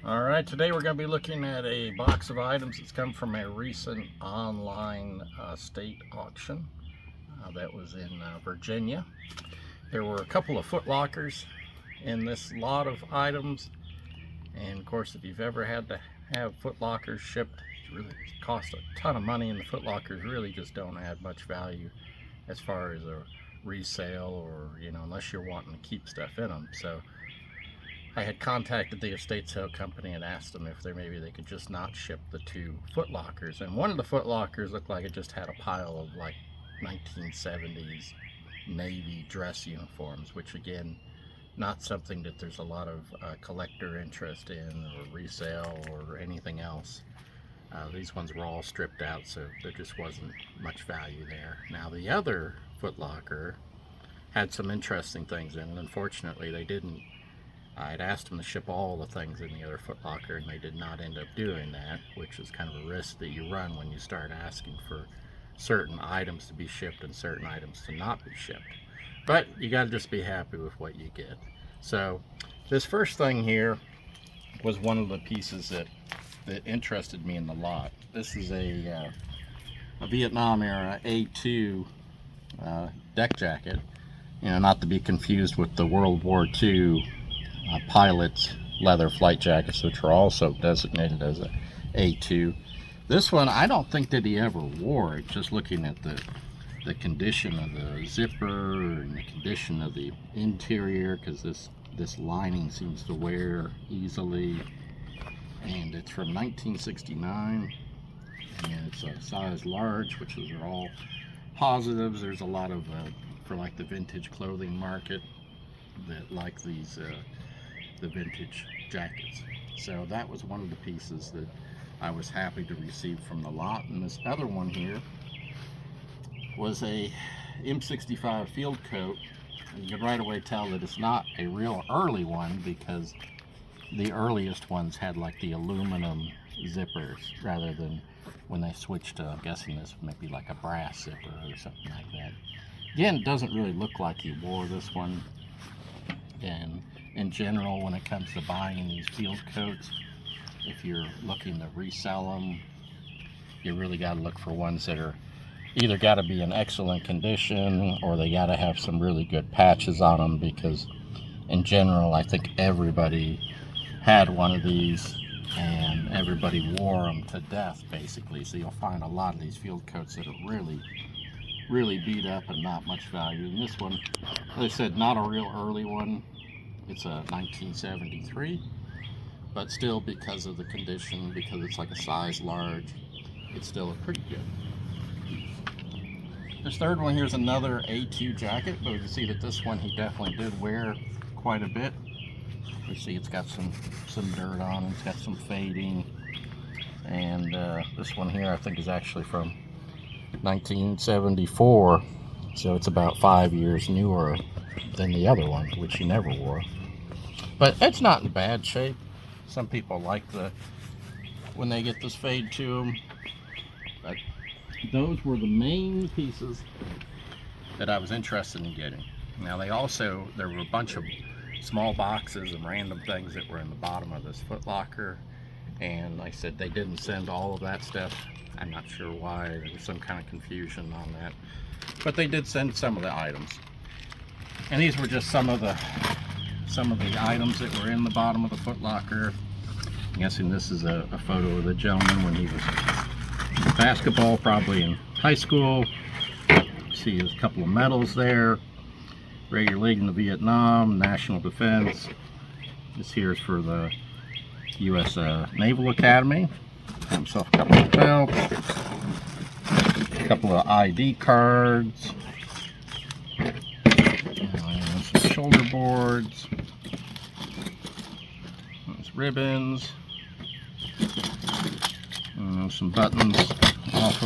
Alright, today we're going to be looking at a box of items that's come from a recent online state auction that was in Virginia. There were a couple of foot lockers in this lot of items, and of course if you've ever had to have foot lockers shipped, it really costs a ton of money, and the foot lockers really just don't add much value as far as a resale, or unless you're wanting to keep stuff in them. So I had contacted the estate sale company and asked them if maybe they could just not ship the two foot lockers. And one of the foot lockers looked like it just had a pile of like 1970s Navy dress uniforms, which again, not something that there's a lot of collector interest in, or resale, or anything else. These ones were all stripped out, so there just wasn't much value there. Now the other foot locker had some interesting things in it. Unfortunately, they didn't. I'd asked them to ship all the things in the other foot locker, and they did not end up doing that, which is kind of a risk that you run when you start asking for certain items to be shipped and certain items to not be shipped. But you got to just be happy with what you get. So this first thing here was one of the pieces that interested me in the lot. This is a Vietnam era A2 deck jacket, not to be confused with the World War II pilot's leather flight jackets, which are also designated as a A2. This one, I don't think that he ever wore it. Just looking at the condition of the zipper and the condition of the interior, because this lining seems to wear easily. And it's from 1969, and it's a size large, which are all positives. There's a lot of for like the vintage clothing market that like these the vintage jackets. So that was one of the pieces that I was happy to receive from the lot. And this other one here was a M65 field coat. You can right away tell that it's not a real early one, because the earliest ones had like the aluminum zippers rather than when they switched to, I'm guessing this might be like a brass zipper or something like that. Again, it doesn't really look like he wore this one. And in general, when it comes to buying these field coats, if you're looking to resell them, you really got to look for ones that are either got to be in excellent condition, or they got to have some really good patches on them, because in general, I think everybody had one of these and everybody wore them to death basically. So you'll find a lot of these field coats that are really beat up and not much value. And this one, like I said, not a real early one. It's a 1973, but still, because of the condition, because it's like a size large, it's still pretty good. This third one here is another A2 jacket, but we can see that this one he definitely did wear quite a bit. You see it's got some dirt on it, it's got some fading, and this one here I think is actually from 1974, so it's about 5 years newer than the other one, which he never wore. But it's not in bad shape. Some people like when they get this fade to them. But those were the main pieces that I was interested in getting. Now there were a bunch of small boxes and random things that were in the bottom of this foot locker, and like I said, they didn't send all of that stuff. I'm not sure why. There was some kind of confusion on that, but they did send some of the items. And these were just some of the items that were in the bottom of the foot locker. I'm guessing this is a photo of the gentleman when he was in basketball, probably in high school. See, there's a couple of medals there. Regular League in the Vietnam, National Defense. This here is for the U.S. Naval Academy. Got himself a couple of belts, a couple of ID cards, and some shoulder boards, some ribbons, and some buttons off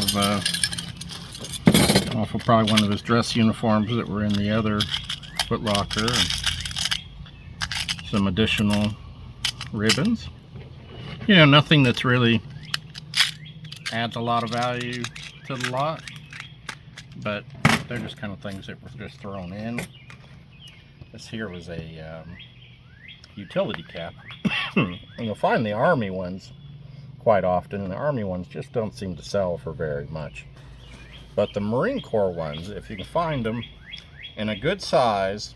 of probably one of his dress uniforms that were in the other foot locker, and some additional ribbons. Nothing that's really adds a lot of value to the lot, but they're just kind of things that were just thrown in. This here was a utility cap, And you'll find the Army ones quite often, and the Army ones just don't seem to sell for very much. But the Marine Corps ones, if you can find them in a good size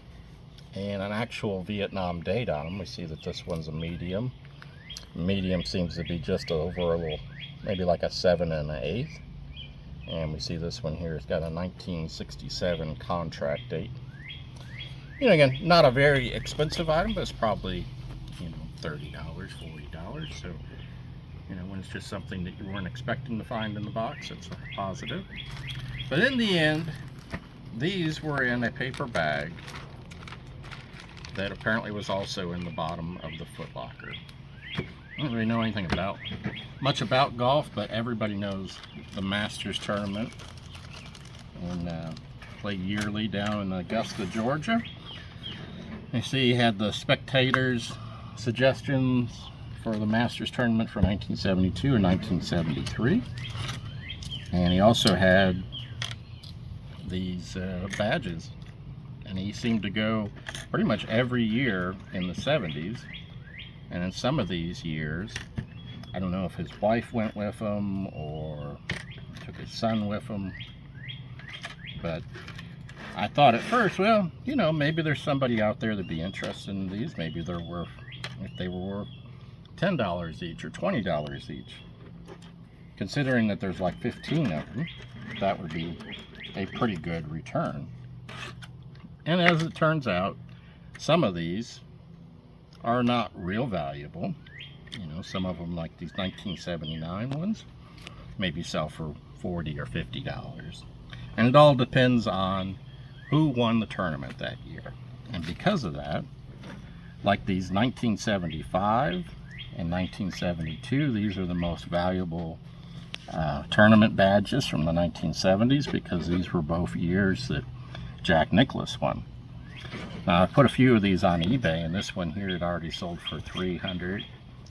and an actual Vietnam date on them, we see that this one's a medium. Medium seems to be just over a little, maybe like a 7 1/8. And we see this one here, it's got a 1967 contract date. You know, again, not a very expensive item, but it's probably, you know, $30, $40. So, you know, when it's just something that you weren't expecting to find in the box, it's a positive. But in the end, these were in a paper bag that apparently was also in the bottom of the foot locker. I don't really know anything much about golf, but everybody knows the Masters tournament, and played yearly down in Augusta, Georgia. You see, he had the spectators' suggestions for the Masters tournament for 1972 and 1973, and he also had these badges, and he seemed to go pretty much every year in the 70s. And in some of these years, I don't know if his wife went with him or took his son with him, but I thought at first, well, you know, maybe there's somebody out there that'd be interested in these. Maybe they're worth, if they were worth $10 each or $20 each. Considering that there's like 15 of them, that would be a pretty good return. And as it turns out, some of these are not real valuable. You know, some of them, like these 1979 ones, maybe sell for $40 or $50. And it all depends on who won the tournament that year. And because of that, like these 1975 and 1972, these are the most valuable tournament badges from the 1970s, because these were both years that Jack Nicklaus won. I put a few of these on eBay, and this one here had already sold for $300,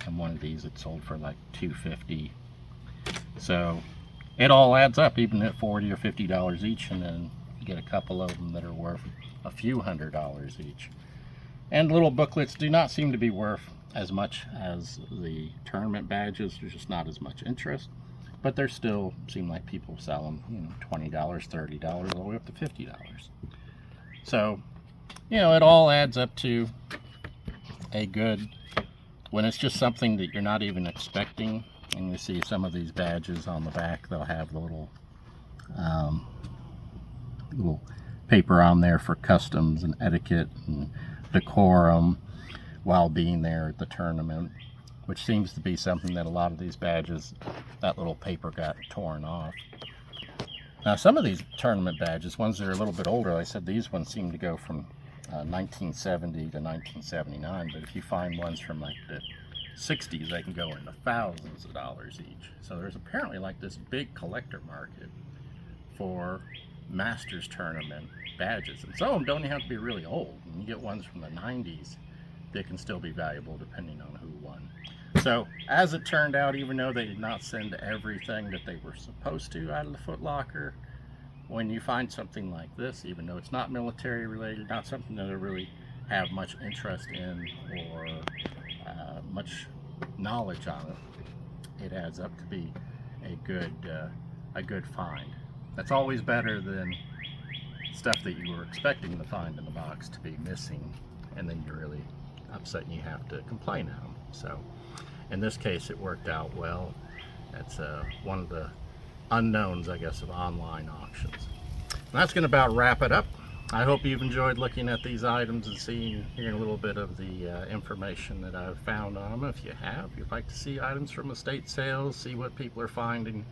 and one of these had sold for like $250. So it all adds up, even at $40 or $50 each, and then you get a couple of them that are worth a few $100s each. And little booklets do not seem to be worth as much as the tournament badges. There's just not as much interest, but there still seem like people sell them, you know, $20, $30, all the way up to $50. So, you know, it all adds up to a good, when it's just something that you're not even expecting. And you see some of these badges on the back, they'll have the little paper on there for customs and etiquette and decorum while being there at the tournament, which seems to be something that a lot of these badges, that little paper got torn off. Now, some of these tournament badges, ones that are a little bit older, like I said, these ones seem to go from 1970 to 1979, but if you find ones from like the 60s, they can go into thousands of dollars each. So there's apparently like this big collector market for Masters tournament badges, and some of them don't even have to be really old. And you get ones from the 90s that can still be valuable depending on who won. So as it turned out, even though they did not send everything that they were supposed to out of the Foot Locker, when you find something like this, even though it's not military related, not something that I really have much interest in or much knowledge on it, it adds up to be a good find. That's always better than stuff that you were expecting to find in the box to be missing, and then you're really upset and you have to complain at them. So in this case, it worked out well. That's one of the unknowns, I guess, of online auctions. And that's going to about wrap it up. I hope you've enjoyed looking at these items and hearing a little bit of the information that I've found on them. If you have, you'd like to see items from estate sales, see what people are finding,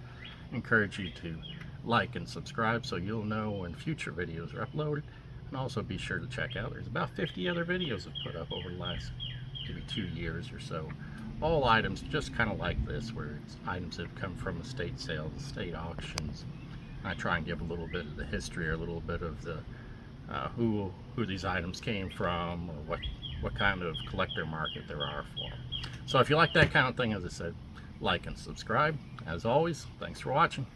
I encourage you to like and subscribe so you'll know when future videos are uploaded. And also be sure to check out, there's about 50 other videos I've put up over the last maybe 2 years or so. All items just kind of like this, where it's items that have come from estate sales, estate auctions. I try and give a little bit of the history or a little bit of the who these items came from, or what kind of collector market there are for them. So if you like that kind of thing, as I said, like and subscribe. As always, thanks for watching.